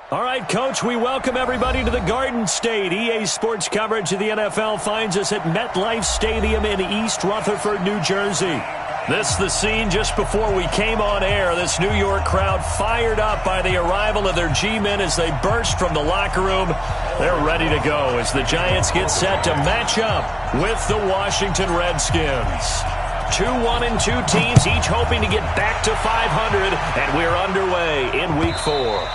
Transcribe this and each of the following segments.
All right, Coach, we welcome everybody to the Garden State. EA Sports coverage of the NFL finds us at MetLife Stadium in East Rutherford, New Jersey. This is the scene just before we came on air. This New York crowd fired up by the arrival of their G-men as they burst from the locker room. They're ready to go as the Giants get set to match up with the Washington Redskins. 2-1-2 teams, each hoping to get back to 500, and we're underway in Week 4.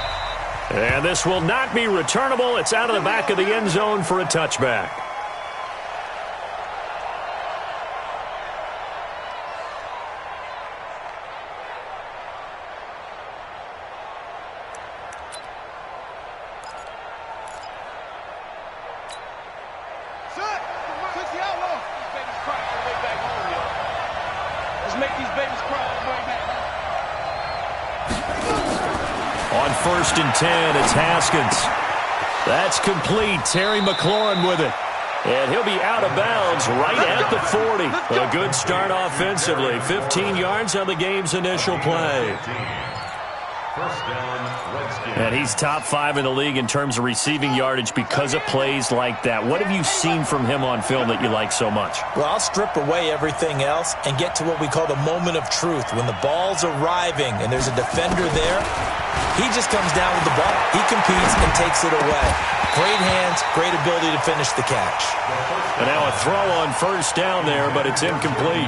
And this will not be returnable. It's out of the back of the end zone for a touchback. First and 10, it's Haskins. That's complete. Terry McLaurin with it. And he'll be out of bounds right at the 40. A good start offensively. 15 yards on the game's initial play. And he's top 5 in the league in terms of receiving yardage because of plays like that. What have you seen from him on film that you like so much? Well, I'll strip away everything else and get to what we call the moment of truth. When the ball's arriving and there's a defender there, he just comes down with the ball. He competes and takes it away. Great hands, great ability to finish the catch. And now a throw on first down there, but it's incomplete.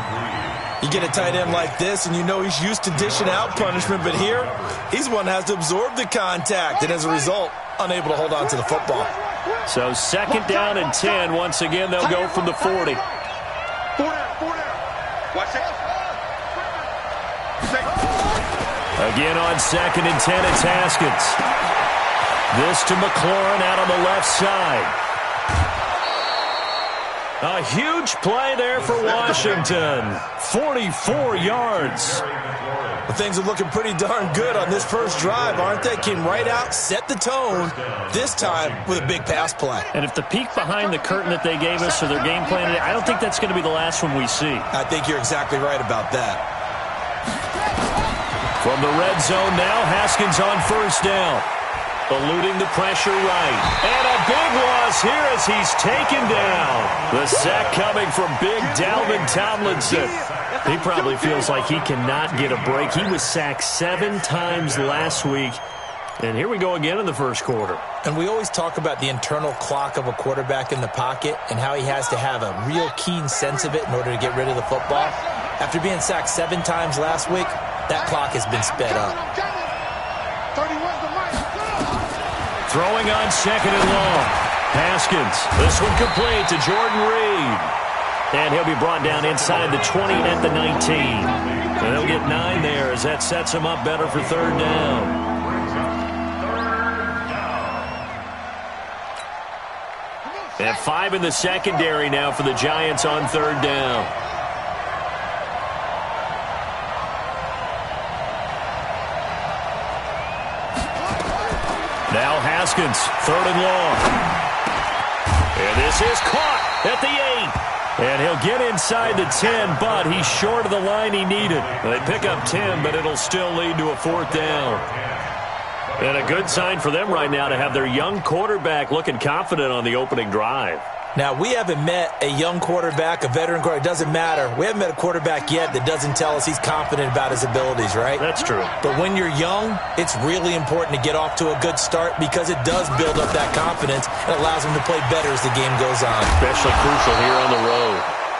You get a tight end like this, and you know he's used to dishing out punishment, but here, he's one that has to absorb the contact, and as a result, unable to hold on to the football. So second down and 10. Once again, they'll go from the 40. Again on second and 10, it's Haskins. This to McLaurin out on the left side. A huge play there for Washington. 44 yards. Well, things are looking pretty darn good on this first drive, aren't they? Came right out, set the tone, this time with a big pass play. And if the peek behind the curtain that they gave us or their game plan, I don't think that's going to be the last one we see. I think you're exactly right about that. From the red zone now, Haskins on first down. Eluding the pressure right. And a big loss here as he's taken down. The sack coming from big Dalvin Tomlinson. He probably feels like he cannot get a break. He was sacked 7 times last week. And here we go again in the first quarter. And we always talk about the internal clock of a quarterback in the pocket and how he has to have a real keen sense of it in order to get rid of the football. After being sacked 7 times last week, that clock has been sped up. Throwing on second and long. Haskins. This one complete to Jordan Reed. And he'll be brought down inside the 20 at the 19. And he'll get 9 there as that sets him up better for third down. And 5 in the secondary now for the Giants on third down. Now Haskins, third and long. And this is caught at the 8. And he'll get inside the 10, but he's short of the line he needed. They pick up 10, but it'll still lead to a fourth down. And a good sign for them right now to have their young quarterback looking confident on the opening drive. Now, we haven't met a young quarterback, a veteran quarterback. It doesn't matter. We haven't met a quarterback yet that doesn't tell us he's confident about his abilities, right? That's true. But when you're young, it's really important to get off to a good start because it does build up that confidence and allows him to play better as the game goes on. Especially crucial here on the road.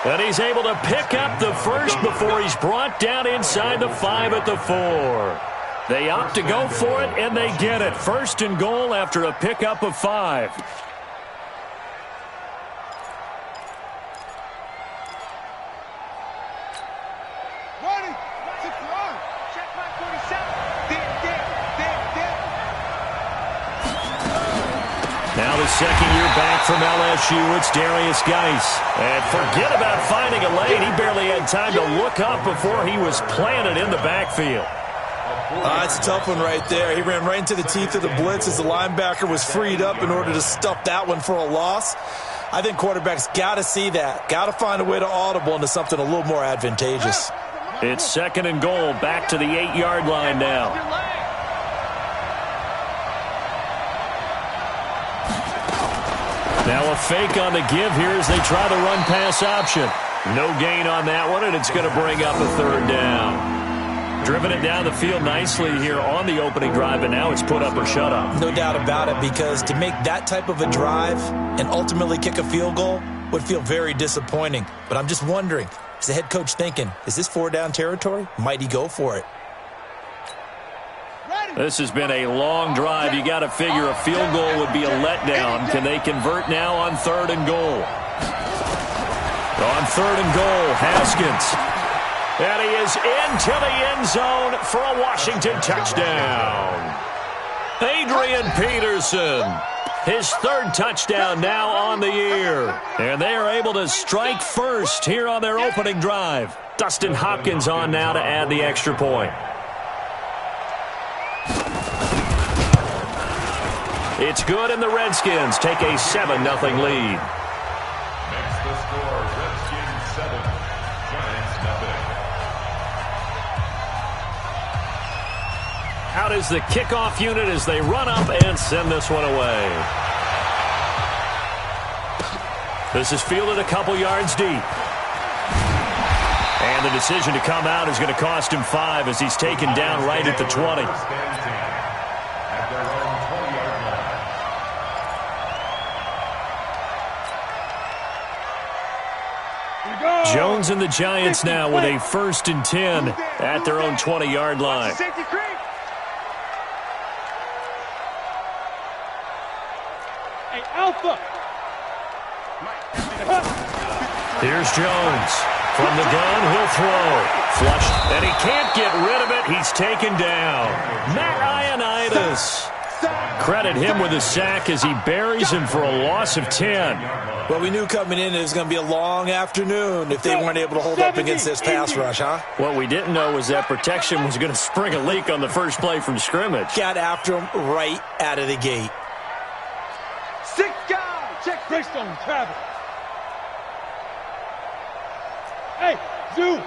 And he's able to pick up the first before he's brought down inside the 5 at the 4. They opt to go for it, and they get it. First and goal after a pickup of 5. Now the second year back from LSU, it's Darius Geis. And forget about finding a lane. He barely had time to look up before he was planted in the backfield. It's a tough one right there. He ran right into the teeth of the blitz as the linebacker was freed up in order to stuff that one for a loss. I think quarterbacks got to see that. Got to find a way to audible into something a little more advantageous. It's second and goal, back to the 8-yard line now. Now a fake on the give here as they try the run-pass option. No gain on that one, and it's going to bring up a third down. Driven it down the field nicely here on the opening drive, and now it's put up or shut up. No doubt about it, because to make that type of a drive and ultimately kick a field goal would feel very disappointing. But I'm just wondering, is the head coach thinking, is this 4-down territory? Might he go for it? This has been a long drive. You got to figure a field goal would be a letdown. Can they convert now on 3rd and goal? On 3rd and goal, Haskins. And he is into the end zone for a Washington touchdown. Adrian Peterson, his 3rd touchdown now on the year. And they are able to strike first here on their opening drive. Dustin Hopkins on now to add the extra point. It's good, and the Redskins take a 7-0 lead. Makes the score Redskins 7, Giants 0. Out is the kickoff unit as they run up and send this one away. This is fielded a couple yards deep. And the decision to come out is going to cost him 5 as he's taken down right at the 20. Jones and the Giants now with a 1st and 10 at their own 20-yard line. Hey, Alpha. Here's Jones. From the gun, he'll throw. Flushed, and he can't get rid of it. He's taken down. Matt Ioannidis. Credit him with a sack as he buries him for a loss of 10. Well, we knew coming in it was going to be a long afternoon if they weren't able to hold up against this pass rush, huh? What we didn't know was that protection was going to spring a leak on the first play from scrimmage. Got after him right out of the gate. 6 guys. Check Greystone, Travis. Hey, Zoo.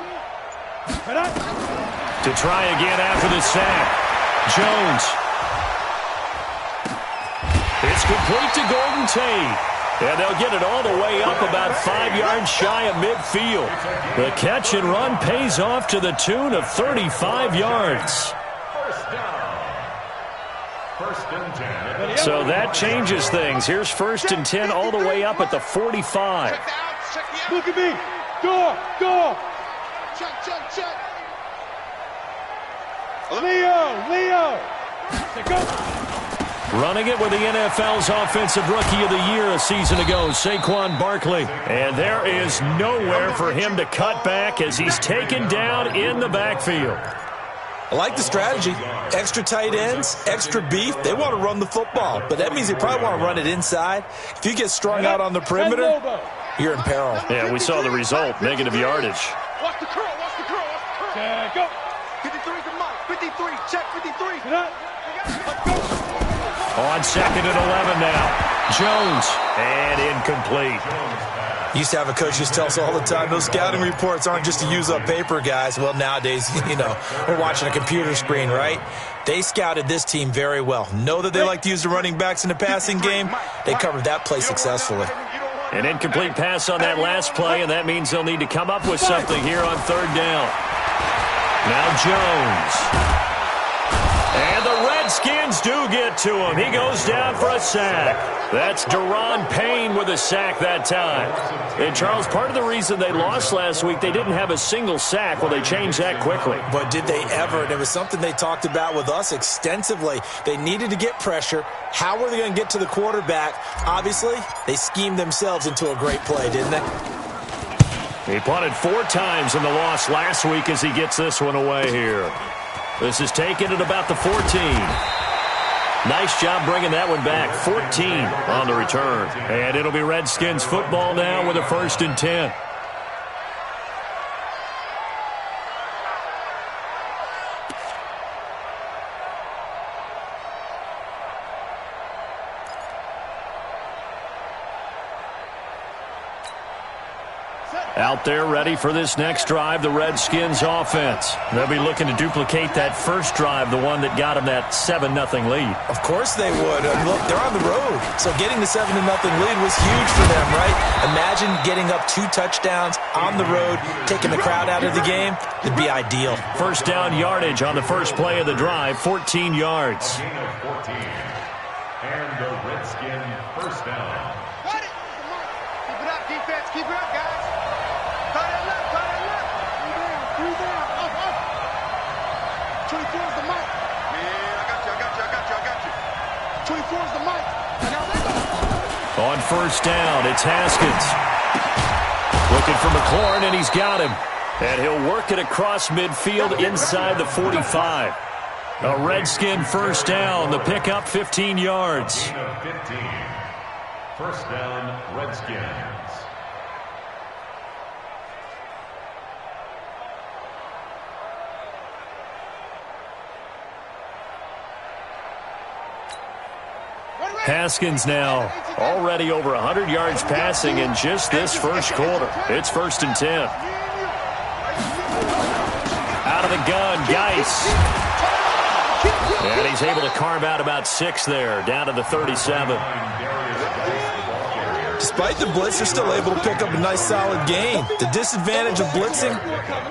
To try again after the sack. Jones. It's complete to Golden Tate. And they'll get it all the way up about 5 yards shy of midfield. The catch and run pays off to the tune of 35 yards. First and 10. So that changes things. Here's 1st and 10 all the way up at the 45. Look at me. Door. Check. Leo. Go. Running it with the NFL's Offensive Rookie of the Year a season ago, Saquon Barkley. And there is nowhere for him to cut back as he's taken down in the backfield. I like the strategy. Extra tight ends, extra beef. They want to run the football, but that means they probably want to run it inside. If you get strung out on the perimeter, you're in peril. Yeah, we saw the result, negative yardage. Watch the curl. Check, go. 53 to Mike. 53. Check 53. Let's go. On 2nd and 11 now. Jones. And incomplete. Used to have a coach just tell us all the time, those scouting reports aren't just to use up paper, guys. Well, nowadays, we're watching a computer screen, right? They scouted this team very well. Know that they like to use the running backs in the passing game. They covered that play successfully. An incomplete pass on that last play, and that means they'll need to come up with something here on 3rd down. Now Jones. And the Redskins do get to him. He goes down for a sack. That's Daron Payne with a sack that time. And, Charles, part of the reason they lost last week, they didn't have a single sack. Well, they changed that quickly. But did they ever? And it was something they talked about with us extensively. They needed to get pressure. How were they going to get to the quarterback? Obviously, they schemed themselves into a great play, didn't they? He punted 4 times in the loss last week as he gets this one away here. This is taken at about the 14. Nice job bringing that one back. 14 on the return. And it'll be Redskins football now with a 1st and 10. Out there ready for this next drive, the Redskins offense. They'll be looking to duplicate that first drive, the one that got them that 7-0 lead. Of course they would. Look, they're on the road, so getting the 7-0 lead was huge for them, right? Imagine getting up 2 touchdowns on the road, taking the crowd out of the game. It'd be ideal. First down yardage on the first play of the drive, 14 yards. Gain of 14. And the Redskin first down. Got it. Keep it up, defense. Keep it up, guys. Cut it left. Cut it left. 3 down. Up. 24 is the mic. Man, I got you. 24 is the mic. Now they go. On first down, it's Haskins. Looking for McLaurin, and he's got him. And he'll work it across midfield inside the 45. A Redskin first down. The pickup, 15 yards. Gain of 15. First down, Redskins. Haskins now already over 100 yards passing in just this first quarter. It's 1st and 10. Out of the gun, Geis. And he's able to carve out about 6 there, down to the 37. Despite the blitz, they're still able to pick up a nice, solid gain. The disadvantage of blitzing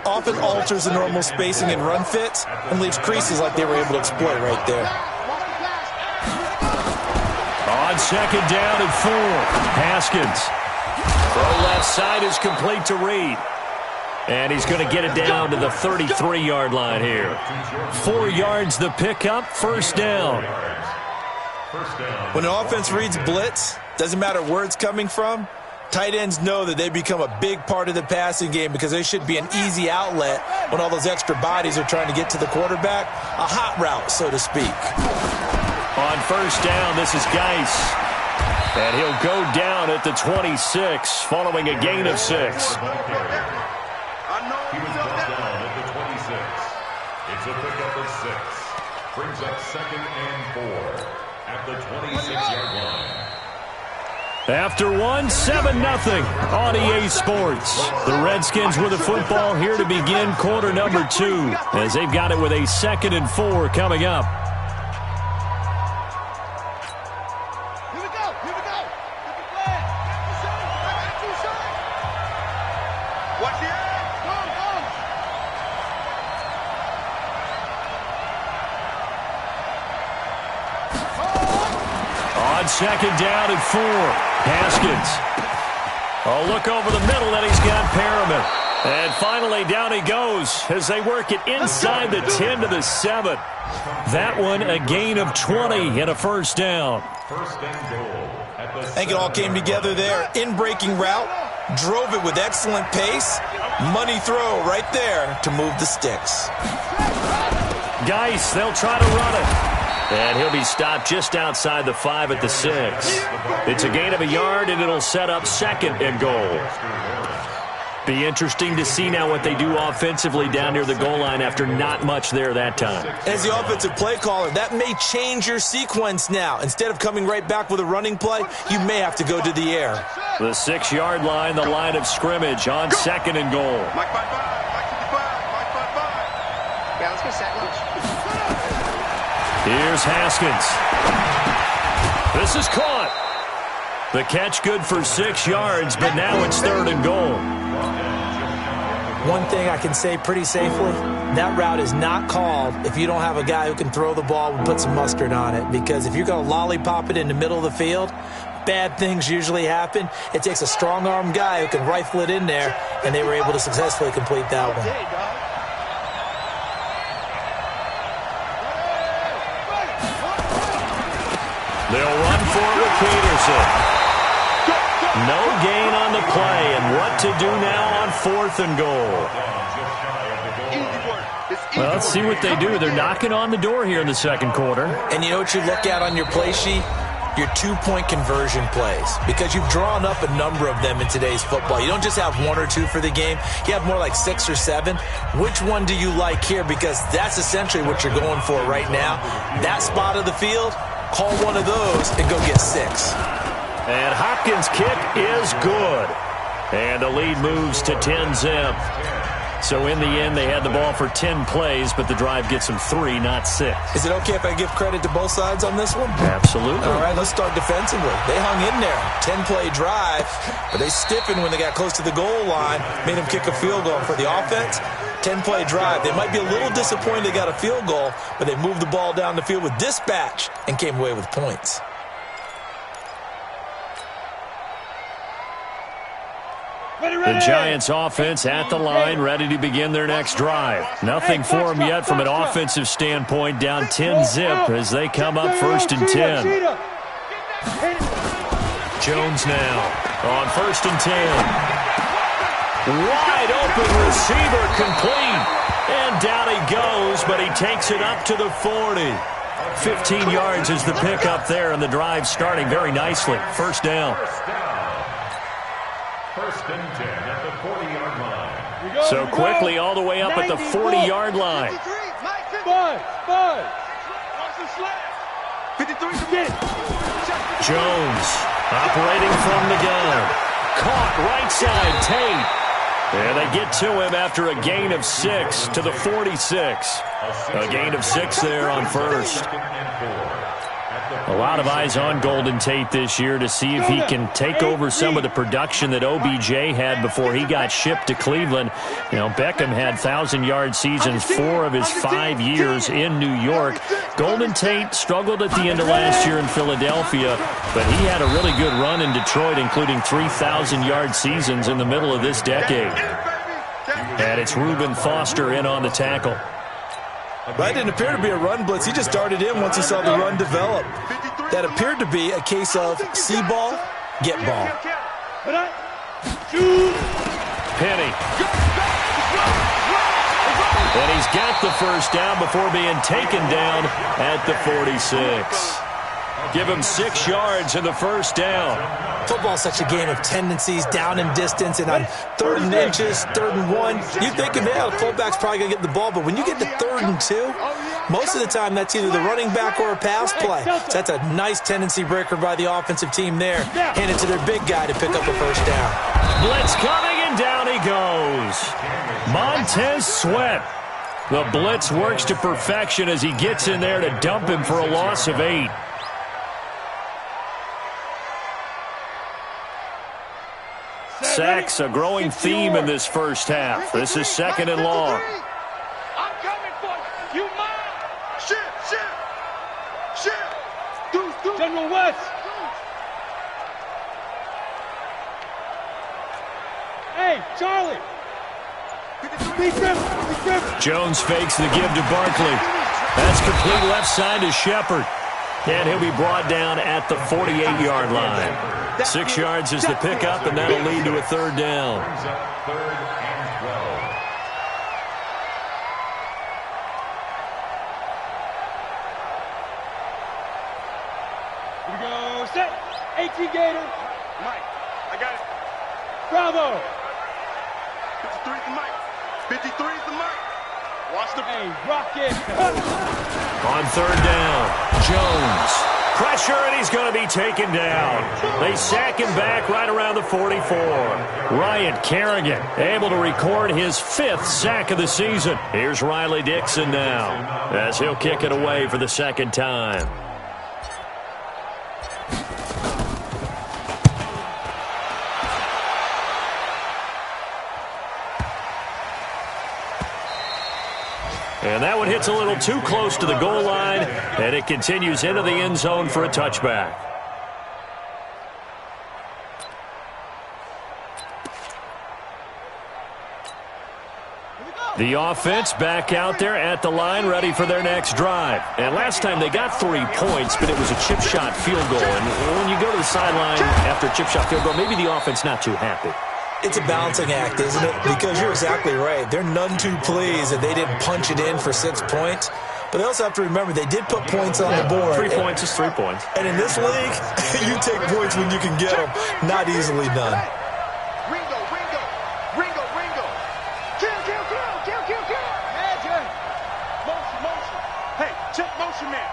often alters the normal spacing and run fits and leaves creases like they were able to exploit right there. On second down and 4, Haskins. Throw left side is complete to Reed. And he's going to get it down to the 33-yard line here. 4 yards the pickup, first down. When an offense reads blitz, doesn't matter where it's coming from, tight ends know that they become a big part of the passing game because they should be an easy outlet when all those extra bodies are trying to get to the quarterback. A hot route, so to speak. On first down, this is Geis. And he'll go down at the 26, following a gain of 6. He was brought down at the 26. It's a pickup of 6. Brings up 2nd and 4 at the 26-yard line. After 7-0 on EA Sports. The Redskins with the football here to begin quarter number 2, as they've got it with a 2nd and 4 coming up. Second down and 4. Haskins. A look over the middle, and he's got Perriman. And finally, down he goes as they work it inside the 10 to the 7. That one, a gain of 20 and a first down. First and goal. I think it all came together there. In-breaking route, drove it with excellent pace. Money throw right there to move the sticks. Geis, they'll try to run it. And he'll be stopped just outside the 5 at the 6. It's a gain of a yard, and it'll set up 2nd and goal. Be interesting to see now what they do offensively down near the goal line after not much there that time. As the offensive play caller, that may change your sequence now. Instead of coming right back with a running play, you may have to go to the air. The 6-yard line, the line of scrimmage on 2nd and goal. Mike 55. Yeah, let's go sack lunch. Here's Haskins. This is caught. The catch good for 6 yards, but now it's 3rd and goal. One thing I can say pretty safely, that route is not called if you don't have a guy who can throw the ball and put some mustard on it. Because if you're going to lollipop it in the middle of the field, bad things usually happen. It takes a strong-arm guy who can rifle it in there, and they were able to successfully complete that one. They'll run for it with Peterson. No gain on the play, and what to do now on 4th and goal. Well, let's see what they do. They're knocking on the door here in the second quarter. And you know what you look at on your play sheet? Your 2-point conversion plays, because you've drawn up a number of them in today's football. You don't just have 1 or 2 for the game. You have more like 6 or 7. Which one do you like here? Because that's essentially what you're going for right now. That spot of the field, call one of those and go get 6. And Hopkins' kick is good. And the lead moves to 10-zip. So in the end, they had the ball for 10 plays, but the drive gets them 3, not 6. Is it okay if I give credit to both sides on this one? Absolutely. All right, let's start defensively. They hung in there. 10-play drive, but they stiffened when they got close to the goal line, made them kick a field goal. For the offense, 10-play drive. They might be a little disappointed they got a field goal, but they moved the ball down the field with dispatch and came away with points. The Giants offense at the line, ready to begin their next drive. Nothing for them yet from an offensive standpoint, down 10-zip as they come up 1st and 10. Jones now on 1st and 10. Wide open receiver complete. And down he goes, but he takes it up to the 40. 15 yards is the pickup there, and the drive starting very nicely. 1st down. 1st and 10 at the 40-yard line. So quickly all the way up at the 40-yard line. 53. Jones operating from the gun. Caught right side, Tate. And they get to him after a gain of 6 to the 46. A gain of 6 there on 1st. A lot of eyes on Golden Tate this year to see if he can take over some of the production that OBJ had before he got shipped to Cleveland. You know, Beckham had 1,000-yard seasons 4 of his 5 years in New York. Golden Tate struggled at the end of last year in Philadelphia, but he had a really good run in Detroit, including 3,000-yard seasons in the middle of this decade. And it's Reuben Foster in on the tackle. That didn't appear to be a run blitz. He just darted in once he saw the run develop. That appeared to be a case of see ball, get ball. Penny. And he's got the 1st down before being taken down at the 46. Give him 6 yards in the 1st down. Football's such a game of tendencies, down and distance, and on 3rd and inches, 3rd and 1, you're thinking, yeah, the fullback's probably going to get the ball, but when you get to 3rd and 2, most of the time that's either the running back or a pass play. So that's a nice tendency breaker by the offensive team there. Hand it to their big guy to pick up a 1st down. Blitz coming, and down he goes. Montez Sweat. The blitz works to perfection as he gets in there to dump him for a loss of 8. Sacks, a growing theme in this 1st half. This is 2nd and long. I'm coming for you. You mine. Shit. General West. Hey, Charlie. Jones fakes the give to Barkley. That's complete left side to Shepard. And he'll be brought down at the 48-yard line. 6 yards is the pickup, and that'll lead to a 3rd down. 3rd and 12. Here we go. Set. 18 Gator. Mike, I got it. Bravo. 53 is the Mike. 53 is the Mike. Watch the rocket. On 3rd down, Jones. Pressure, and he's going to be taken down. They sack him back right around the 44. Ryan Kerrigan able to record his 5th sack of the season. Here's Riley Dixon now as he'll kick it away for the 2nd time. And that one hits a little too close to the goal line, and it continues into the end zone for a touchback. The offense back out there at the line, ready for their next drive. And last time they got 3 points, but it was a chip shot field goal. And when you go to the sideline after a chip shot field goal, maybe the offense not too happy. It's a balancing act, isn't it? Because you're exactly right. They're none too pleased that they didn't punch it in for 6 points. But they also have to remember they did put points on the board. 3 points is 3 points. And in this league, you take points when you can get them. Not easily done. Ringo. Kill. Magic. Motion. Hey, check motion man.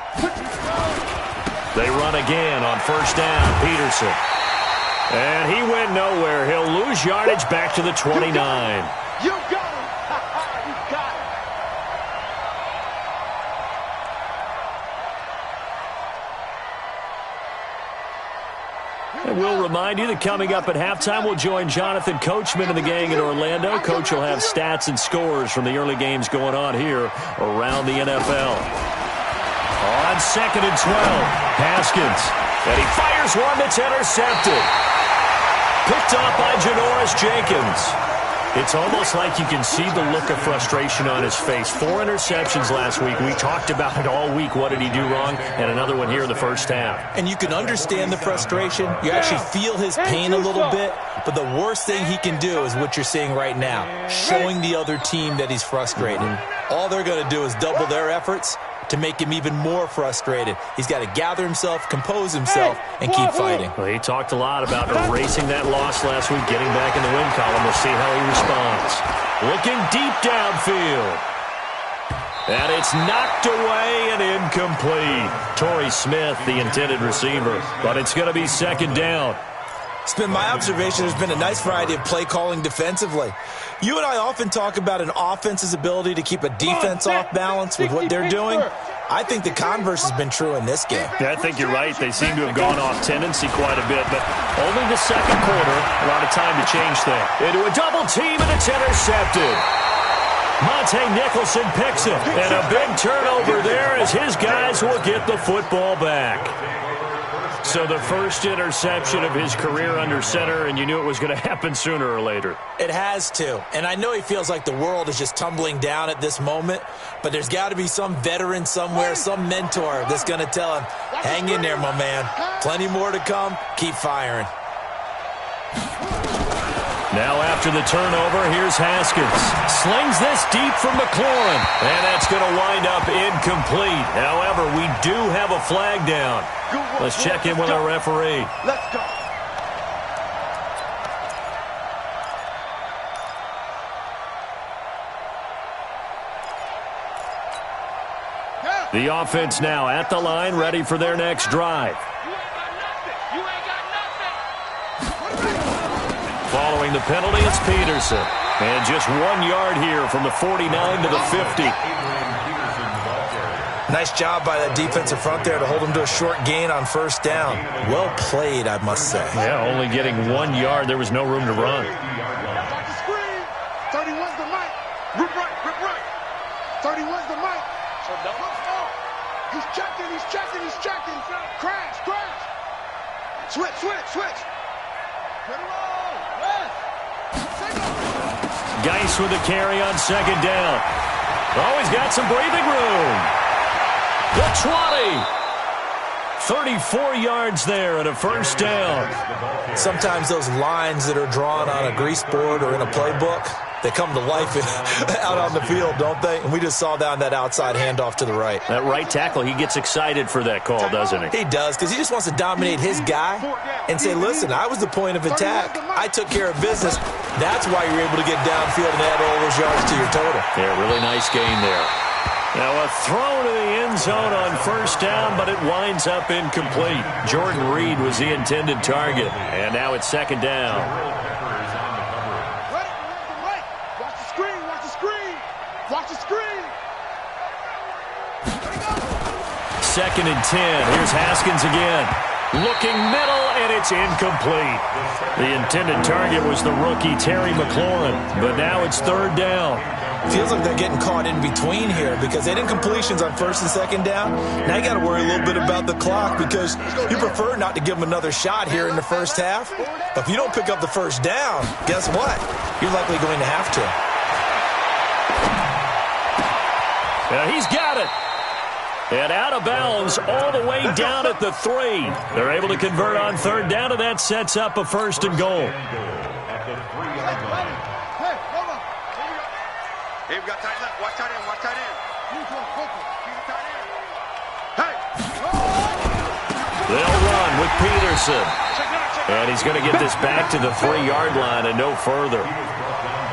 They run again on 1st down. Peterson. And he went nowhere. He'll lose yardage back to the 29. You got him. You got him. And we'll remind you that coming up at halftime, we'll join Jonathan Coachman and the gang in Orlando. Coach will have stats and scores from the early games going on here around the NFL. On 2nd and 12, Haskins. And he fires one that's intercepted. Picked off by Janoris Jenkins. It's almost like you can see the look of frustration on his face. 4 interceptions last week. We talked about it all week. What did he do wrong? And another one here in the first half. And you can understand the frustration. You actually feel his pain a little bit. But the worst thing he can do is what you're seeing right now, showing the other team that he's frustrated. All they're going to do is double their efforts to make him even more frustrated. He's got to gather himself, compose himself, and keep fighting. Well, he talked a lot about erasing that loss last week, getting back in the win column. We'll see how he responds. Looking deep downfield. And it's knocked away and incomplete. Torrey Smith, the intended receiver. But it's going to be 2nd down. It's been my observation there's been a nice variety of play calling defensively. You and I often talk about an offense's ability to keep a defense off balance with what they're doing. I think the converse has been true in this game. Yeah, I think you're right. They seem to have gone off tendency quite a bit, but only the 2nd quarter, a lot of time to change things. Into a double team, and it's intercepted. Monte Nicholson picks it, and a big turnover there as his guys will get the football back. So the first interception of his career under center, and you knew it was going to happen sooner or later. It has to. And I know he feels like the world is just tumbling down at this moment, but there's got to be some veteran somewhere, some mentor that's going to tell him, hang in there, my man. Plenty more to come. Keep firing. Now after the turnover, here's Haskins. Slings this deep from McLaurin, and that's going to wind up incomplete. However, we do have a flag down. Let's check in with our referee. Let's go. The offense now at the line, ready for their next drive. Following the penalty, it's Peterson. And just 1 yard here from the 49 to the 50. Nice job by that defensive front there to hold him to a short gain on 1st down. Well played, I must say. Yeah, only getting 1 yard. There was no room to run. Watch the screen. 31's the mic. Rip right, rip right. 31's the mic. So double. He's checking, he's checking, he's checking. Crash, crash. Switch, switch, switch. Get it roll. Left. Geis with the carry on 2nd down. Oh, he's got some breathing room. The 20. 34 yards there and a 1st down. Sometimes those lines that are drawn on a grease board or in a playbook, they come to life out on the field, don't they? And we just saw down that outside handoff to the right. That right tackle, he gets excited for that call, doesn't he? He does, because he just wants to dominate his guy and say, listen, I was the point of attack. I took care of business. That's why you're able to get downfield and add all those yards to your total. Yeah, really nice gain there. Now a throw to the end zone on 1st down, but it winds up incomplete. Jordan Reed was the intended target, and now it's 2nd down. Watch the screen, watch the screen. Watch the screen. 2nd and 10. Here's Haskins again. Looking middle, and it's incomplete. The intended target was the rookie Terry McLaurin, but now it's 3rd down. Feels like they're getting caught in between here because they did completions on 1st and 2nd down. Now you got to worry a little bit about the clock because you prefer not to give them another shot here in the 1st half. But if you don't pick up the 1st down, guess what? You're likely going to have to. Yeah, he's got it. And out of bounds all the way down at the 3. They're able to convert on 3rd down, and that sets up a 1st and goal. Hey, we got tight left. Watch tight end. Watch tight end. Hey. They'll run with Peterson. And he's going to get this back to the 3-yard line and no further.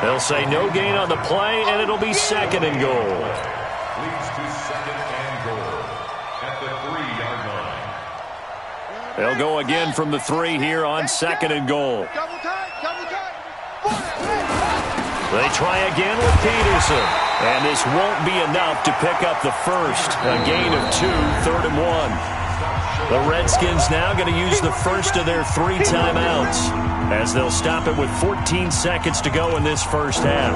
They'll say no gain on the play, and it'll be 2nd and goal. Leads to 2nd and goal at the 3-yard line. They'll go again from the 3 here on 2nd and goal. Double tight, double tight. They try again with Peterson. And this won't be enough to pick up the first. A gain of 2, 3rd and 1. The Redskins now going to use the first of their 3 timeouts, as they'll stop it with 14 seconds to go in this first half.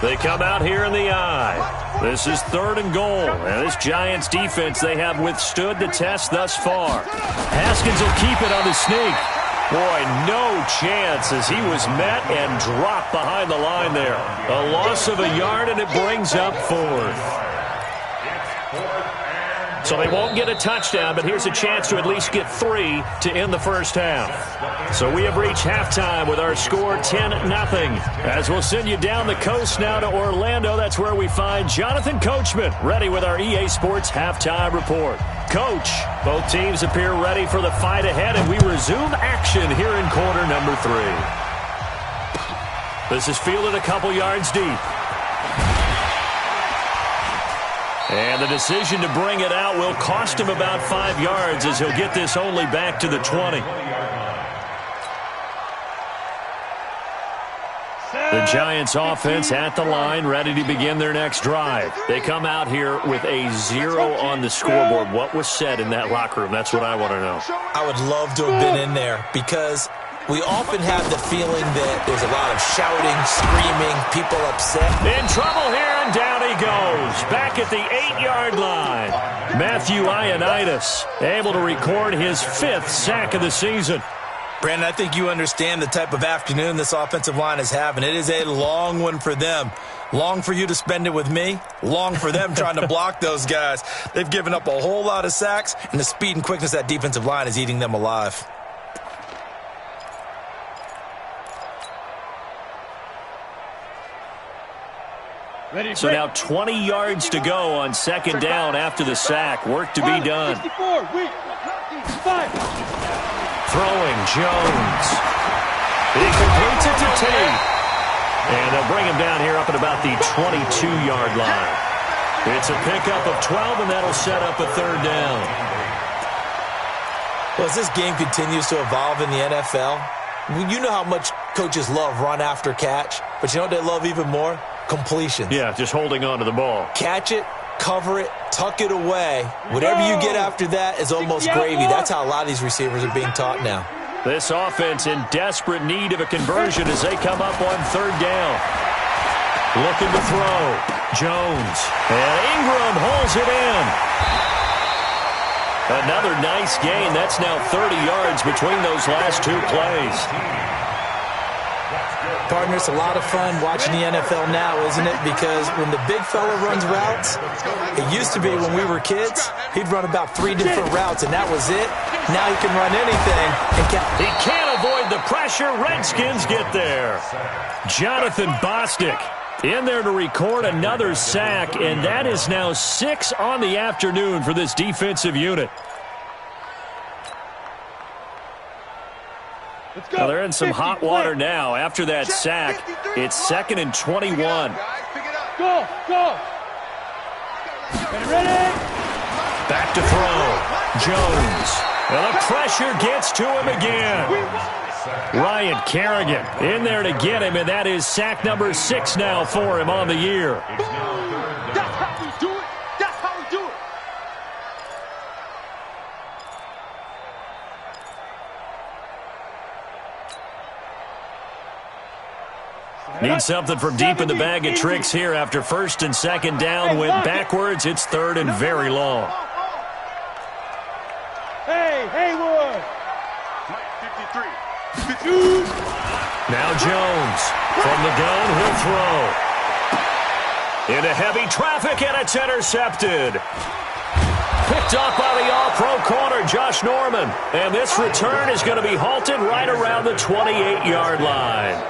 They come out here in the eye. This is 3rd and goal. And this Giants defense, they have withstood the test thus far. Haskins will keep it on the sneak. Boy, no chance as he was met and dropped behind the line there. A loss of a yard, and it brings up 4th. So they won't get a touchdown, but here's a chance to at least get 3 to end the first half. So we have reached halftime with our score 10-0. As we'll send you down the coast now to Orlando, that's where we find Jonathan Coachman, ready with our EA Sports halftime report. Coach, both teams appear ready for the fight ahead, and we resume action here in quarter number 3. This is fielded a couple yards deep. And the decision to bring it out will cost him about 5 yards, as he'll get this only back to the 20. The Giants offense at the line, ready to begin their next drive. They come out here with a 0 on the scoreboard. What was said in that locker room? That's what I want to know. I would love to have been in there, because we often have the feeling that there's a lot of shouting, screaming, people upset. In trouble here, and down he goes. Back at the 8-yard line. Matthew Ioannidis able to record his 5th sack of the season. Brandon, I think you understand the type of afternoon this offensive line is having. It is a long one for them. Long for you to spend it with me. Long for them trying to block those guys. They've given up a whole lot of sacks, and the speed and quickness of that defensive line is eating them alive. So now 20 yards to go on 2nd down after the sack. Work to be done. Throwing Jones. He completes it to Tate. And they'll bring him down here up at about the 22-yard line. It's a pickup of 12, and that'll set up a 3rd down. Well, as this game continues to evolve in the NFL, you know how much coaches love run after catch, but you know what they love even more? Completions. Yeah, just holding on to the ball. Catch it, cover it, tuck it away. Whatever you get after that is almost gravy. That's how a lot of these receivers are being taught now. This offense in desperate need of a conversion as they come up on 3rd down. Looking to throw. Jones. And Ingram holds it in. Another nice gain. That's now 30 yards between those last 2 plays. Partner, it's a lot of fun watching the NFL now, isn't it? Because when the big fella runs routes, it used to be when we were kids, he'd run about 3 different routes, and that was it. Now he can run anything. He can't avoid the pressure. Redskins get there. Jonathan Bostic in there to record another sack, and that is now 6 on the afternoon for this defensive unit. Well, they're in some hot water now. After that sack, it's 2nd and 21. Go, go. Ready? Back to throw. Jones. And the pressure gets to him again. Ryan Kerrigan in there to get him, and that is sack number 6 now for him on the year. That's how we do it. That's how we do it. Need something from deep in the bag of tricks here after 1st and 2nd down. Went backwards. It's 3rd and very long. Hey, Haywood. 53. Now Jones. From the gun, he'll throw. Into heavy traffic, and it's intercepted. Picked up by the all-pro corner, Josh Norman. And this return is going to be halted right around the 28-yard line.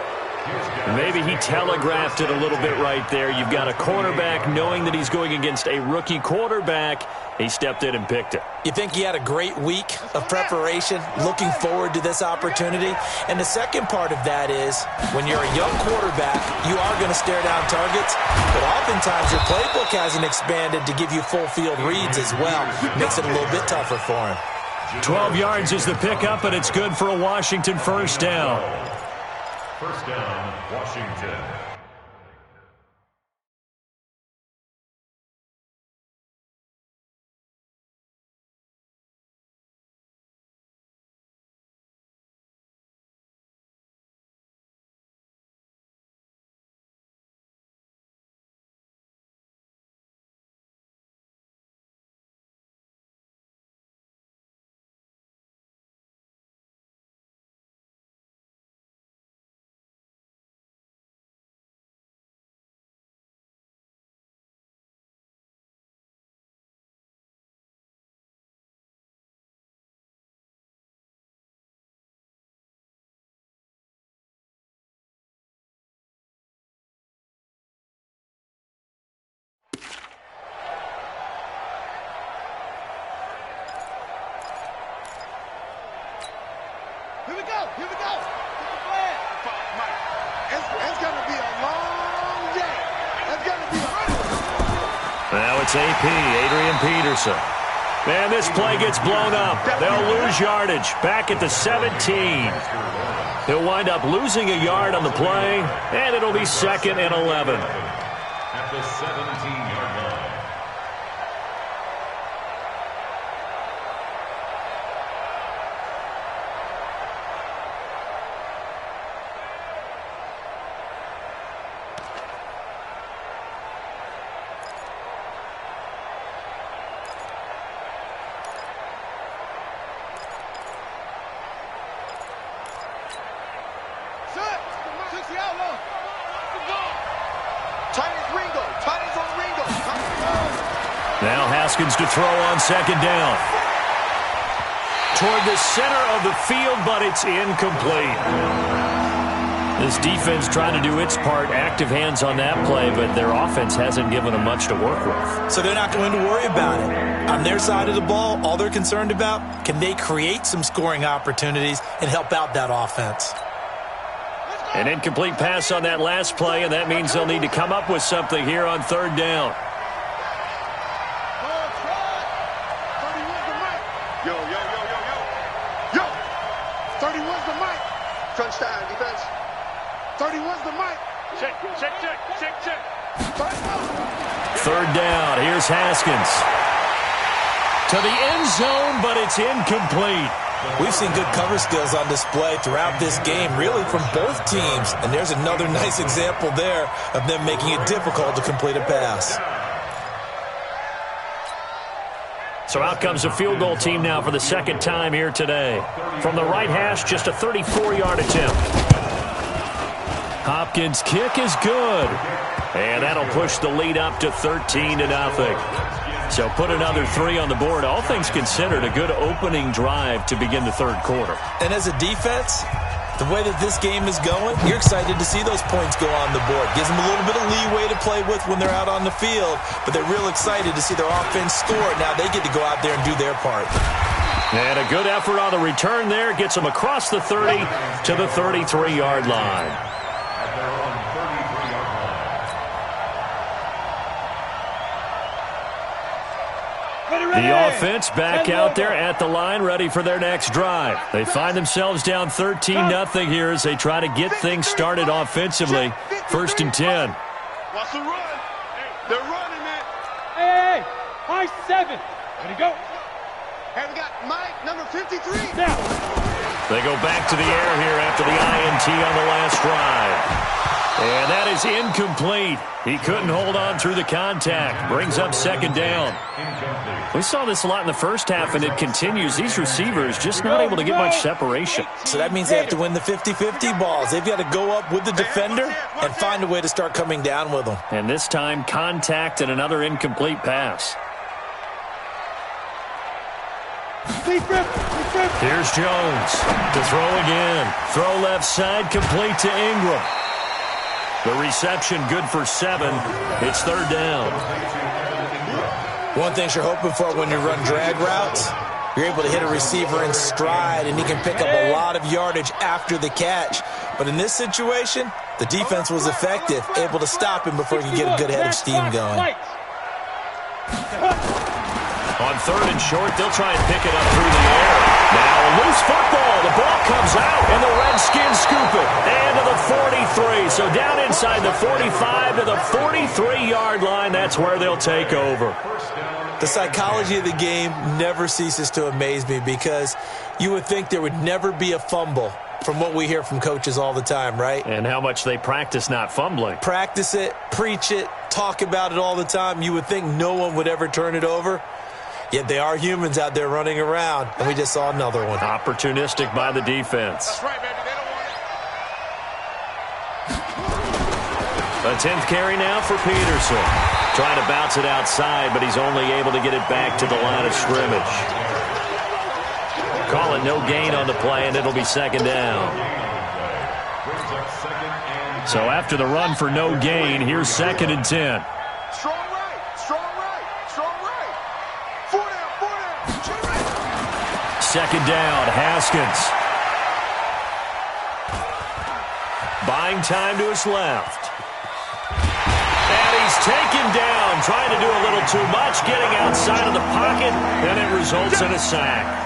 Maybe he telegraphed it a little bit right there. You've got a cornerback knowing that he's going against a rookie quarterback. He stepped in and picked it. You think he had a great week of preparation, looking forward to this opportunity? And the second part of that is, when you're a young quarterback, you are going to stare down targets, but oftentimes your playbook hasn't expanded to give you full field reads as well. Makes it a little bit tougher for him. 12 yards is the pickup, and it's good for a Washington first down. First down, Washington. Here we go. Get the flag. Mike, it's going to be a long day. It's going to be a Now it's AP, Adrian Peterson. Man, this play gets blown up. They'll lose yardage back at the 17. He'll wind up losing a yard on the play, and it'll be 2nd and 11. At the 17-yard line. Now Haskins to throw on 2nd down. Toward the center of the field, but it's incomplete. This defense trying to do its part, active hands on that play, but their offense hasn't given them much to work with. So they're not going to worry about it. On their side of the ball, all they're concerned about, can they create some scoring opportunities and help out that offense? An incomplete pass on that last play, and that means they'll need to come up with something here on 3rd down. Yo, 31's the mic. Crunch time, defense. 31's the mic. Check. 3rd down. Here's Haskins. To the end zone, but it's incomplete. We've seen good cover skills on display throughout this game, really from both teams. And there's another nice example there of them making it difficult to complete a pass. So out comes a field goal team now for the 2nd time here today. From the right hash, just a 34-yard attempt. Hopkins' kick is good. And that'll push the lead up to 13-0. So put another 3 on the board. All things considered, a good opening drive to begin the 3rd quarter. And as a defense, the way that this game is going, you're excited to see those points go on the board. Gives them a little bit of leeway to play with when they're out on the field, but they're real excited to see their offense score. Now they get to go out there and do their part. And a good effort on the return there. Gets them across the 30 to the 33-yard line. At their own 33-yard line. The offense back out there at the line, ready for their next drive. They find themselves down 13-0 here as they try to get things started offensively. 1st and 10. Watch the run. They're running, man. Hey, high 7. Ready, go. Hey, we got Mike, number 53. Now. They go back to the air here after the INT on the last drive. And that is incomplete. He couldn't hold on through the contact. Brings up 2nd down. We saw this a lot in the first half, and it continues. These receivers just not able to get much separation. So that means they have to win the 50-50 balls. They've got to go up with the defender and find a way to start coming down with them. And this time, contact and another incomplete pass. Here's Jones to throw again. Throw left side, complete to Ingram. The reception good for 7. It's third down. One thing you're hoping for when you run drag routes, you're able to hit a receiver in stride, and he can pick up a lot of yardage after the catch. But in this situation, the defense was effective, able to stop him before he could get a good head of steam going. On third and short, they'll try and pick it up through the air. Now a loose football. The ball comes out, and the Redskins scoop it. And to the 43. So down inside the 45 to the 43-yard line. That's where they'll take over. The psychology of the game never ceases to amaze me, because you would think there would never be a fumble from what we hear from coaches all the time, right? And how much they practice not fumbling. Practice it, preach it, talk about it all the time. You would think no one would ever turn it over. Yet they are humans out there running around, and we just saw another one. Opportunistic by the defense. That's right, baby. They don't want it. A 10th carry now for Peterson. Trying to bounce it outside, but he's only able to get it back to the line of scrimmage. Call it no gain on the play, and it'll be second down. So after the run for no gain, here's second and 10. Strong right, strong right, strong right. 4 down, 4 down. Strong right. Second down, Haskins. Buying time to his left. And he's taken down, trying to do a little too much, getting outside of the pocket, and it results in a sack.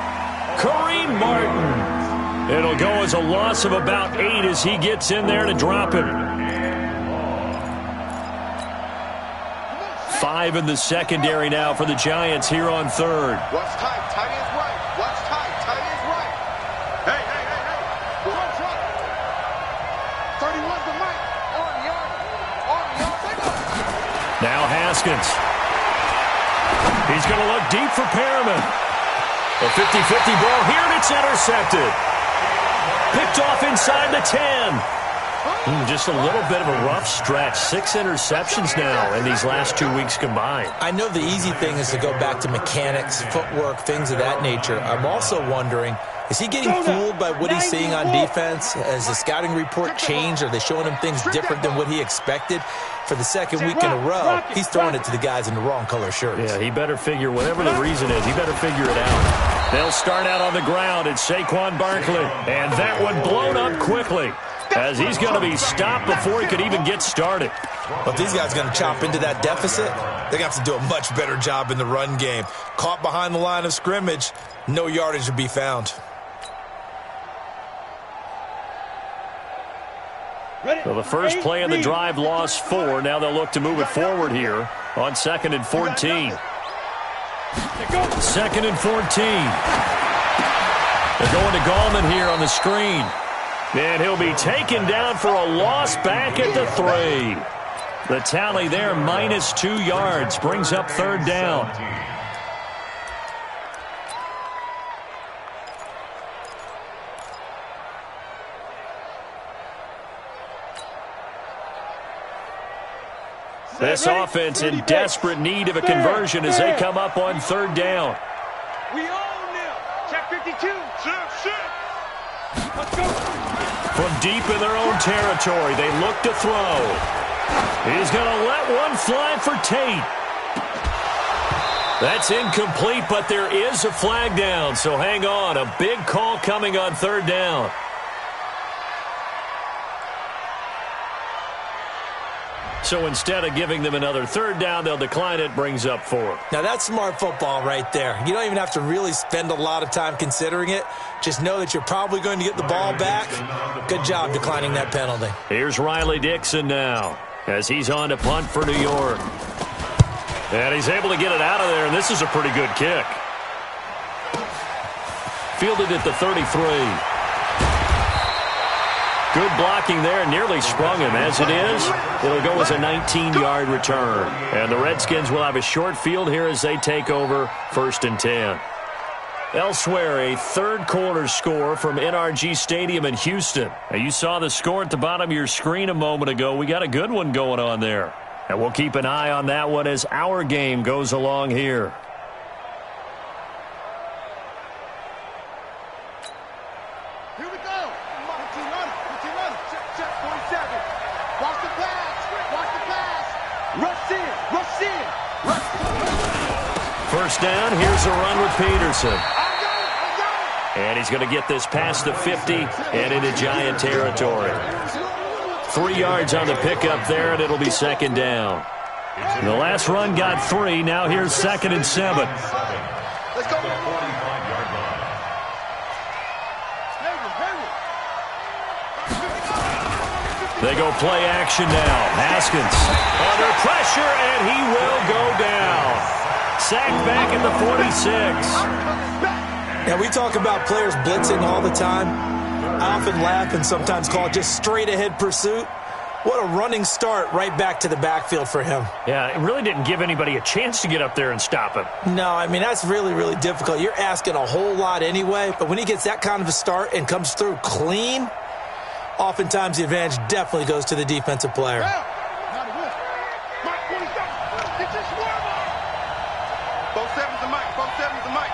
Kareem Martin. It'll go as a loss of about 8 as he gets in there to drop him. 5 in the secondary now for the Giants here on third. Watch tight, tight ends right. Watch tight, tight ends right. Hey, hey, hey, hey. Go on, truck. 31's the mic. On the yard. Take off. Now Haskins. He's going to look deep for Perriman. A 50-50 ball here, and it's intercepted. Picked off inside the 10. Just a little bit of a rough stretch. 6 interceptions now in these last 2 weeks combined. I know the easy thing is to go back to mechanics, footwork, things of that nature. I'm also wondering, is he getting fooled by what he's seeing on defense? Has the scouting report changed? Are they showing him things different than what he expected? For the second week in a row, he's throwing it to the guys in the wrong color shirts. Yeah, he better figure, whatever the reason is, he better figure it out. They'll start out on the ground. It's Saquon Barkley. And that one blown up quickly, as he's going to be stopped before he could even get started. But these guys are going to chop into that deficit. They're going to have to do a much better job in the run game. Caught behind the line of scrimmage, no yardage to be found. So the first play of the drive lost 4. Now they'll look to move it forward here on 2nd and 14. 2nd and 14. They're going to Gallman here on the screen. And he'll be taken down for a loss back at the 3. The tally there, minus 2 yards, brings up third down. This offense in desperate need of a conversion as they come up on third down. We own them. Check 52. Shit. Let's go. From deep in their own territory, they look to throw. He's going to let one fly for Tate. That's incomplete, but there is a flag down, so hang on. A big call coming on third down. So instead of giving them another third down, they'll decline it, brings up 4. Now, that's smart football right there. You don't even have to really spend a lot of time considering it. Just know that you're probably going to get the ball back. Good job declining that penalty. Here's Riley Dixon now as he's on to punt for New York. And he's able to get it out of there, and this is a pretty good kick. Fielded at the 33. Good blocking there, nearly sprung him. As it is, it'll go as a 19-yard return. And the Redskins will have a short field here as they take over 1st and 10. Elsewhere, a third-quarter score from NRG Stadium in Houston. Now, you saw the score at the bottom of your screen a moment ago. We got a good one going on there. And we'll keep an eye on that one as our game goes along here. Here we go. 15 running. Check 47. Watch the pass. Rush in. First down, here's a run with Peterson. And he's going to get this past the 50 and into Giant territory. 3 yards on the pickup there, and it'll be second down. The last run got 3. Now here's 2nd and 7. Let's go. They go play action now. Haskins under pressure, and he will go down. Sacked back at the 46. Now, we talk about players blitzing all the time. I often laugh and sometimes call it just straight-ahead pursuit. What a running start right back to the backfield for him. Yeah, it really didn't give anybody a chance to get up there and stop him. No, I mean, that's really, really difficult. You're asking a whole lot anyway, but when he gets that kind of a start and comes through clean, oftentimes the advantage definitely goes to the defensive player. Both sevens and Mike. Both sevens and Mike.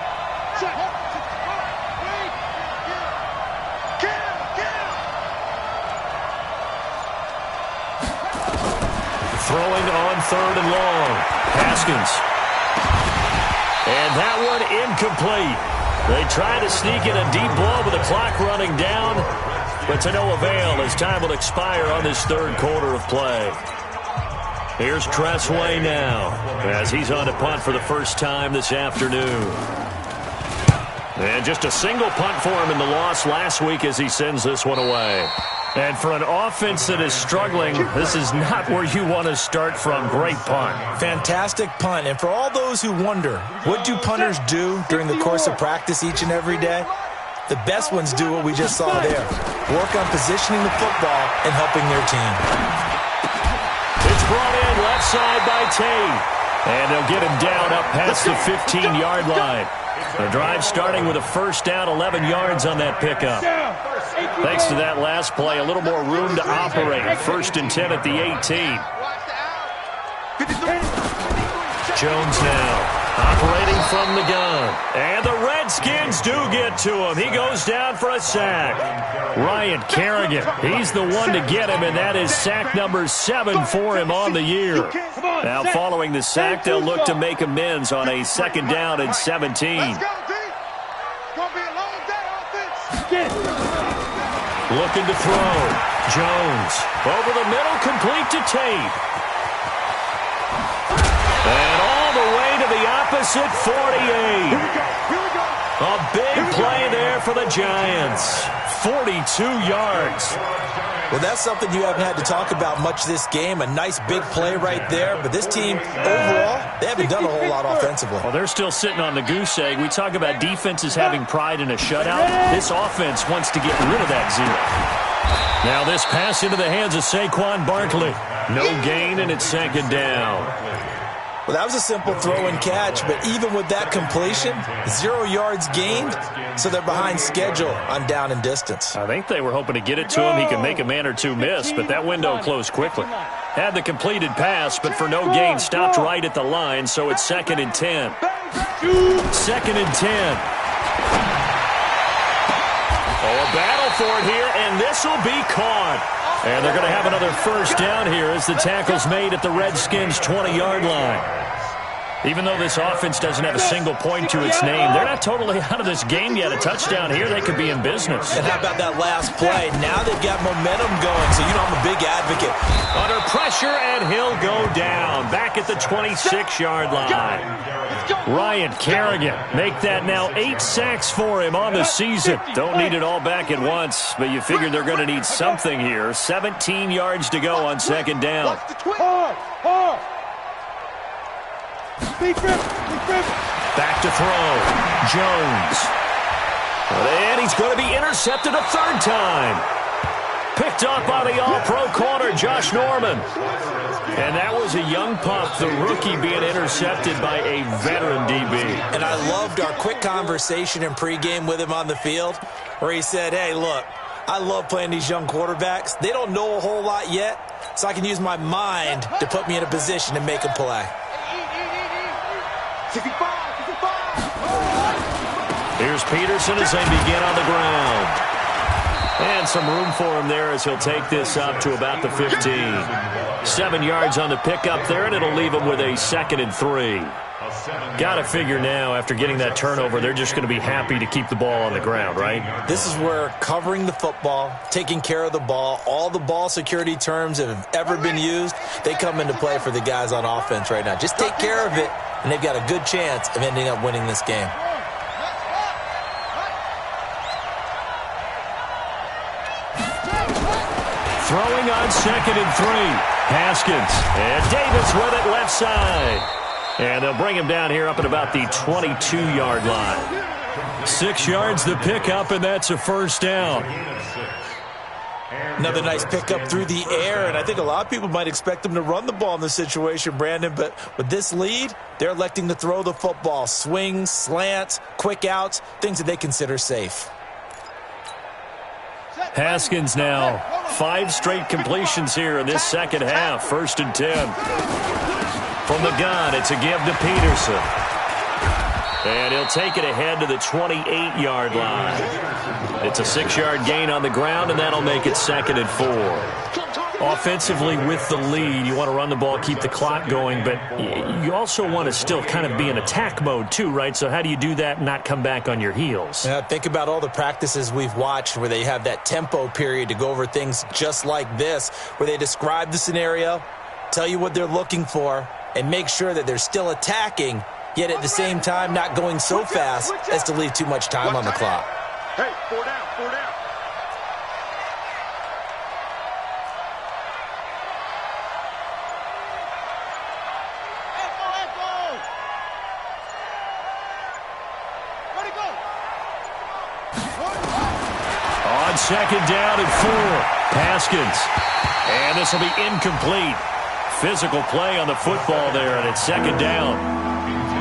Throwing on 3rd and long. Haskins. And that one incomplete. They try to sneak in a deep ball with the clock running down, but to no avail as time will expire on this 3rd quarter of play. Here's Tressway now as he's on to punt for the first time this afternoon. And just a single punt for him in the loss last week as he sends this one away. And for an offense that is struggling, this is not where you want to start from. Great punt. Fantastic punt. And for all those who wonder, what do punters do during the course of practice each and every day? The best ones do what we just saw there. Work on positioning the football and helping their team. It's brought in left side by Tate. And they'll get him down up past the 15-yard line. The drive starting with a first down, 11 yards on that pickup. Thanks to that last play, a little more room to operate. 1st and 10 at the 18. Jones now operating from the gun. And the Redskins do get to him. He goes down for a sack. Ryan Kerrigan, he's the one to get him, and that is sack number 7 for him on the year. Now following the sack, they'll look to make amends on a 2nd down and 17. Looking to throw. Jones over the middle, complete to Tate. And all the way to the opposite 48. A big play there for the Giants. 42 yards. Well, that's something you haven't had to talk about much this game. A nice big play right there. But this team, overall, they haven't done a whole lot offensively. Well, they're still sitting on the goose egg. We talk about defenses having pride in a shutout. This offense wants to get rid of that zero. Now this pass into the hands of Saquon Barkley. No gain, and it's 2nd down. Well, that was a simple throw and catch, but even with that completion, 0 yards gained, so they're behind schedule on down and distance. I think they were hoping to get it to him. He could make a man or two miss, but that window closed quickly. Had the completed pass, but for no gain, stopped right at the line, so it's 2nd and 10. 2nd and 10. Oh, a battle for it here, and this will be caught. And they're going to have another first down here as the tackle's made at the Redskins' 20-yard line. Even though this offense doesn't have a single point to its name, they're not totally out of this game yet. A touchdown here, they could be in business. And how about that last play? Now they've got momentum going, so you know I'm a big advocate. Under pressure, and he'll go down. Back at the 26-yard line. Ryan Kerrigan, make that now 8 sacks for him on the season. Don't need it all back at once, but you figure they're going to need something here. 17 yards to go on 2nd down. Back to throw. Jones. And he's going to be intercepted a 3rd time. Picked up by the all-pro corner, Josh Norman. And that was a young pup, the rookie being intercepted by a veteran DB. And I loved our quick conversation in pregame with him on the field where he said, hey, look, I love playing these young quarterbacks. They don't know a whole lot yet, so I can use my mind to put me in a position to make a play. 65. Here's Peterson as they begin on the ground. And some room for him there as he'll take this up to about the 15. 7 yards on the pickup there, and it'll leave him with a 2nd and 3. Got to figure now, after getting that turnover, they're just going to be happy to keep the ball on the ground, right? This is where covering the football, taking care of the ball, all the ball security terms that have ever been used, they come into play for the guys on offense right now. Just take care of it, and they've got a good chance of ending up winning this game. Throwing on 2nd and 3. Haskins. And Davis with it left side. And they'll bring him down here up at about the 22-yard line. 6 yards the pickup, and that's a first down. Another nice pickup through the air, and I think a lot of people might expect them to run the ball in this situation, Brandon, but with this lead, they're electing to throw the football. Swings, slants, quick outs, things that they consider safe. Haskins now 5 straight completions here in this second half. 1st and 10. From the gun, it's a give to Peterson. And he'll take it ahead to the 28-yard line. It's a 6-yard gain on the ground, and that'll make it 2nd and 4. Offensively with the lead, you want to run the ball, keep the clock going, but you also want to still kind of be in attack mode too, right? So how do you do that and not come back on your heels? Yeah, think about all the practices we've watched where they have that tempo period to go over things just like this, where they describe the scenario, tell you what they're looking for, and make sure that they're still attacking, yet at the same time not going so fast as to leave too much time on the clock. Hey, 4 down, 4 down. On 2nd down and 4. Haskins. And this will be incomplete. Physical play on the football there, and it's 2nd down.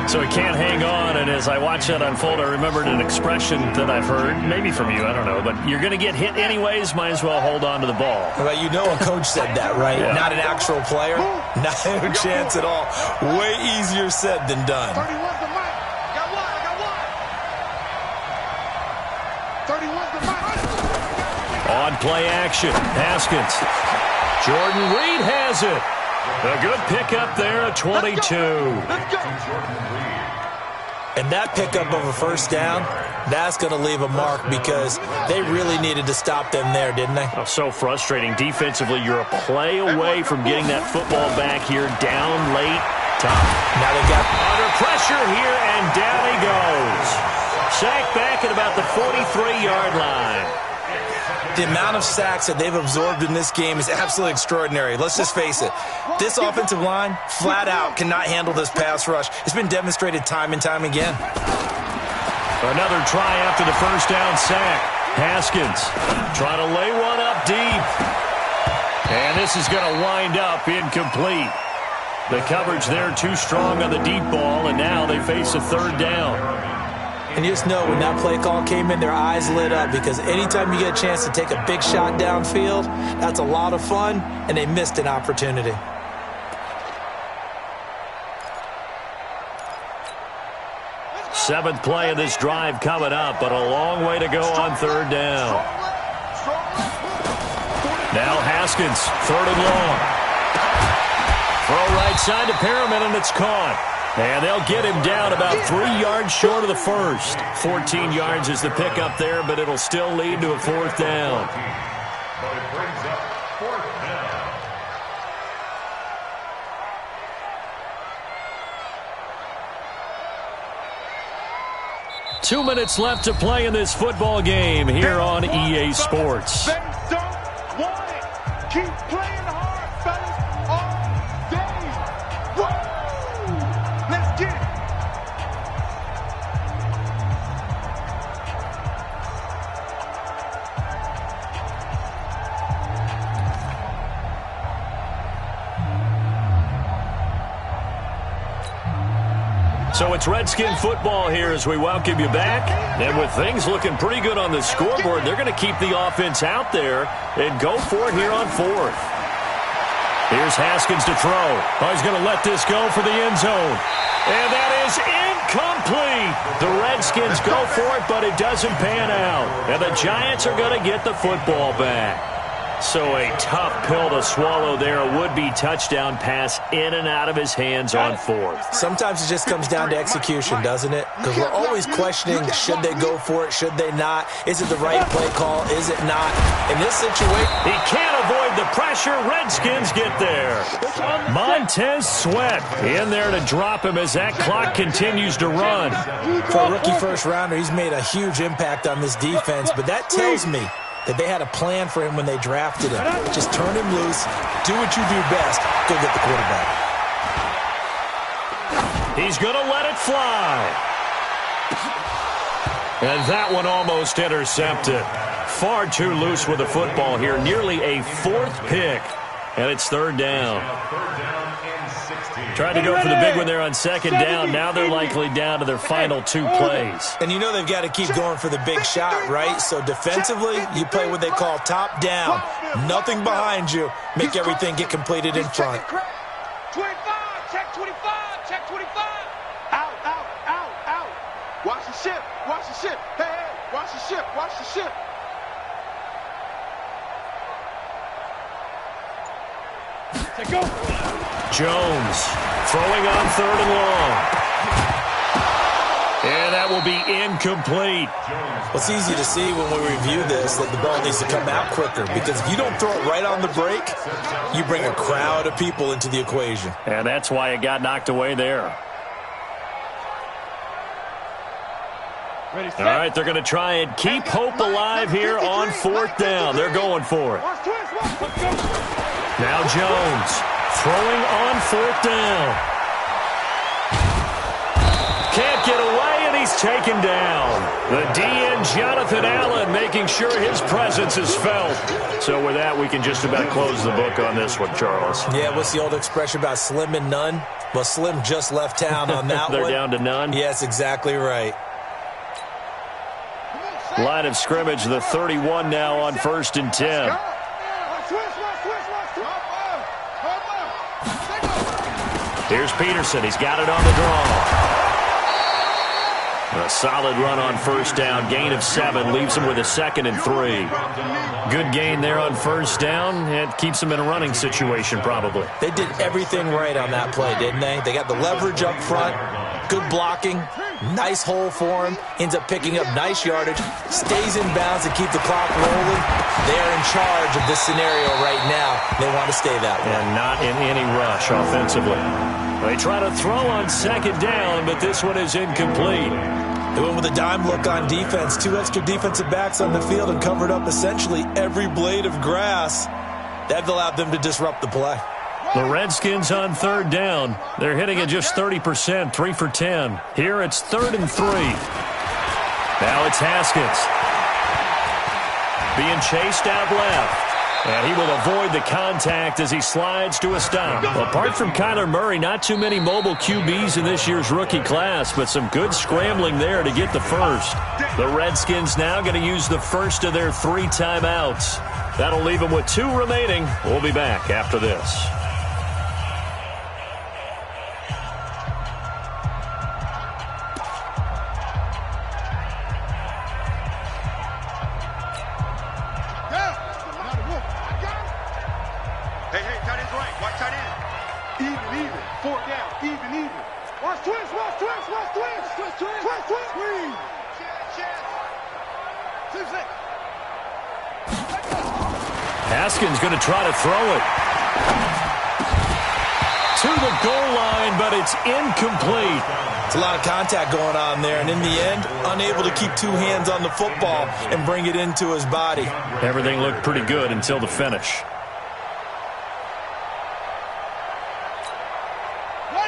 So he can't hang on, and as I watch that unfold, I remembered an expression that I've heard, maybe from you, I don't know, but you're going to get hit anyways, might as well hold on to the ball. Well, you know a coach said that, right? Yeah. Not an actual player. Not a chance at all. Way easier said than done. 31's the mic. Got one, I got one. 31's the mic. On play action, Haskins. Jordan Reed has it. A good pickup there at 22. Let's go. And that pickup of a first down, that's going to leave a mark because they really needed to stop them there, didn't they? Oh, so frustrating. Defensively, you're a play away from getting that football back here, down late, tough. Now they got under pressure here, and down he goes. Sacked back at about the 43-yard line. The amount of sacks that they've absorbed in this game is absolutely extraordinary. Let's just face it. This offensive line, flat out, cannot handle this pass rush. It's been demonstrated time and time again. Another try after the first down sack. Haskins trying to lay one up deep. And this is going to wind up incomplete. The coverage there too strong on the deep ball, and now they face a 3rd down. And you just know when that play call came in, their eyes lit up because anytime you get a chance to take a big shot downfield, that's a lot of fun, and they missed an opportunity. Seventh play of this drive coming up, but a long way to go on 3rd down. Now Haskins, 3rd and long. Throw right side to Perriman, and it's caught. And they'll get him down about 3 yards short of the first. 14 yards is the pickup there, but it'll still lead to a 4th down. But it brings up 4th down. Two minutes left to play in this football game here on EA Sports. They don't want it. Keep playing hard, fellas, all day. Whoa! Let's get it. So it's Redskin football here as we welcome you back. And with things looking pretty good on the scoreboard, they're going to keep the offense out there and go for it here on 4th. Here's Haskins to throw. Oh, he's going to let this go for the end zone. And that is incomplete. The Redskins go for it, but it doesn't pan out. And the Giants are going to get the football back. So a tough pill to swallow there. A would-be touchdown pass in and out of his hands on fourth. Sometimes it just comes down to execution, doesn't it? Because we're always questioning, should they go for it, should they not? Is it the right play call, is it not? In this situation, he can't avoid the pressure. Redskins get there. Montez Sweat in there to drop him as that clock continues to run. For a rookie first-rounder, he's made a huge impact on this defense, but that tells me that they had a plan for him when they drafted him. Just turn him loose, do what you do best, go get the quarterback. He's going to let it fly. And that one almost intercepted. Far too loose with the football here. Nearly a fourth pick. And it's third down. Tried to go for the big one there on second down. Now they're likely down to their final two plays. And you know they've got to keep going for the big shot, right? So defensively, you play what they call top down. Nothing behind you. Make everything get completed in front. 25, check 25, check 25. Out, out, out, out. Watch the ship, watch the ship. Hey, hey, watch the ship, watch the ship. Take go. Jones throwing on third and long. And that will be incomplete. Well, it's easy to see when we review this that the ball needs to come out quicker, because if you don't throw it right on the break, you bring a crowd of people into the equation. And that's why it got knocked away there. Ready, All right, they're going to try and keep hope alive here on fourth down. They're going for it. Now Jones throwing on fourth down. Can't get away, and he's taken down. The DN, Jonathan Allen, making sure his presence is felt. So with that, we can just about close the book on this one, Charles. Yeah, what's the old expression about slim and none? Well, Slim just left town on that They're one. down to none? Yes, exactly right. Line of scrimmage, the 31 now on 1st and 10. Here's Peterson. He's got it on the draw. A solid run on first down. Gain of 7 leaves him with a 2nd and 3. Good gain there on first down. It keeps him in a running situation probably. They did everything right on that play, didn't they? They got the leverage up front, good blocking, nice hole for him, ends up picking up nice yardage, stays in bounds to keep the clock rolling. They're in charge of this scenario right now. They want to stay that way. And not in any rush offensively. They try to throw on second down, but this one is incomplete. They went with a dime look on defense. 2 extra defensive backs on the field and covered up essentially every blade of grass. That allowed them to disrupt the play. The Redskins on third down. They're hitting at just 30%, 3 for 10. Here it's 3rd and 3. Now it's Haskins. Being chased out left. And he will avoid the contact as he slides to a stop. Apart from Kyler Murray, not too many mobile QBs in this year's rookie class, but some good scrambling there to get the first. The Redskins now going to use the first of their 3 timeouts. That'll leave them with 2 remaining. We'll be back after this. Haskins going to try to throw it to the goal line, but it's incomplete. It's a lot of contact going on there, and in the end, unable to keep 2 hands on the football and bring it into his body. Everything looked pretty good until the finish.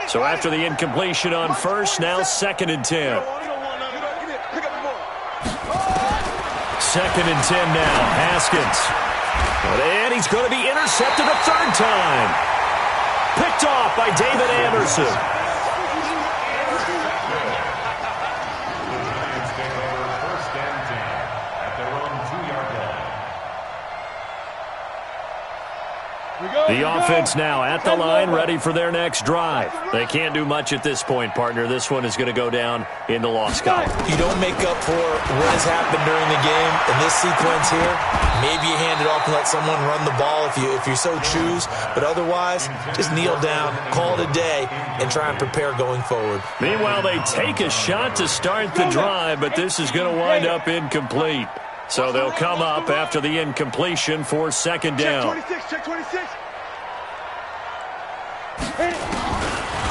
So after the incompletion on first, now 2nd and 10. 2nd and 10 now. Haskins. And he's going to be intercepted a 3rd time. Picked off by David Anderson. Lions take over 1st and 10 at their own 2-yard line. We go. The offense now at the line, ready for their next drive. They can't do much at this point, partner. This one is going to go down in the loss column. You don't make up for what has happened during the game. In this sequence here, maybe you hand it off and let someone run the ball if you so choose. But otherwise, just kneel down, call it a day, and try and prepare going forward. Meanwhile, they take a shot to start the drive, but this is going to wind up incomplete. So they'll come up after the incompletion for second down. Check 26.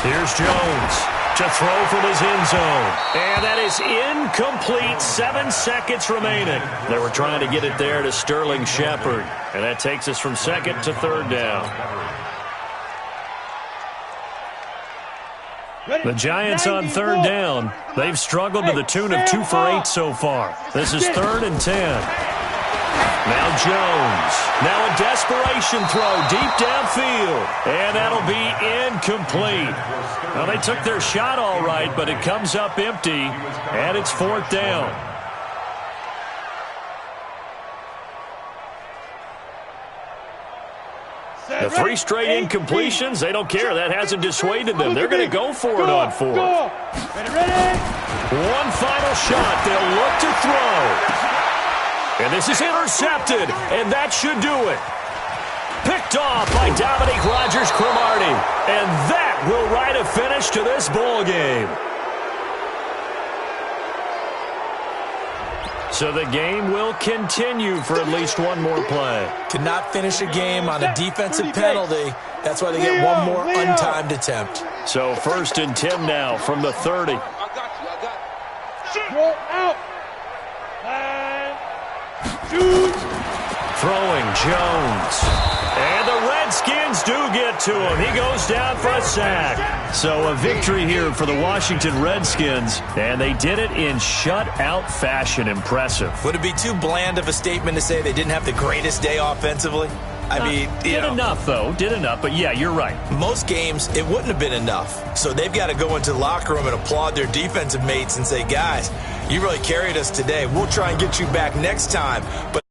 Here's Jones to throw from his end zone. And that is incomplete. 7 seconds remaining. They were trying to get it there to Sterling Shepard. And that takes us from second to third down. The Giants on third down. They've struggled to the tune of 2 for 8 so far. This is 3rd and 10. Now Jones. Now a desperation throw deep downfield. And that'll be incomplete. Well, they took their shot all right, but it comes up empty. And it's 4th down. The 3 straight incompletions, they don't care. That hasn't dissuaded them. They're going to go for it on 4th. One final shot. They'll look to throw. And this is intercepted, and that should do it. Picked off by Dominique Rodgers-Cromartie. And that will write a finish to this ball game. So the game will continue for at least one more play. Cannot finish a game on a defensive penalty. That's why they get one more untimed attempt. So 1st and 10 now from the 30. I got you. Roll out. Throwing Jones. And the Redskins do get to him. He goes down for a sack. So a victory here for the Washington Redskins. And they did it in shutout fashion. Impressive. Would it be too bland of a statement to say they didn't have the greatest day offensively? I mean, did enough, though. Did enough. But, yeah, you're right. Most games, it wouldn't have been enough. So they've got to go into the locker room and applaud their defensive mates and say, guys, you really carried us today. We'll try and get you back next time. But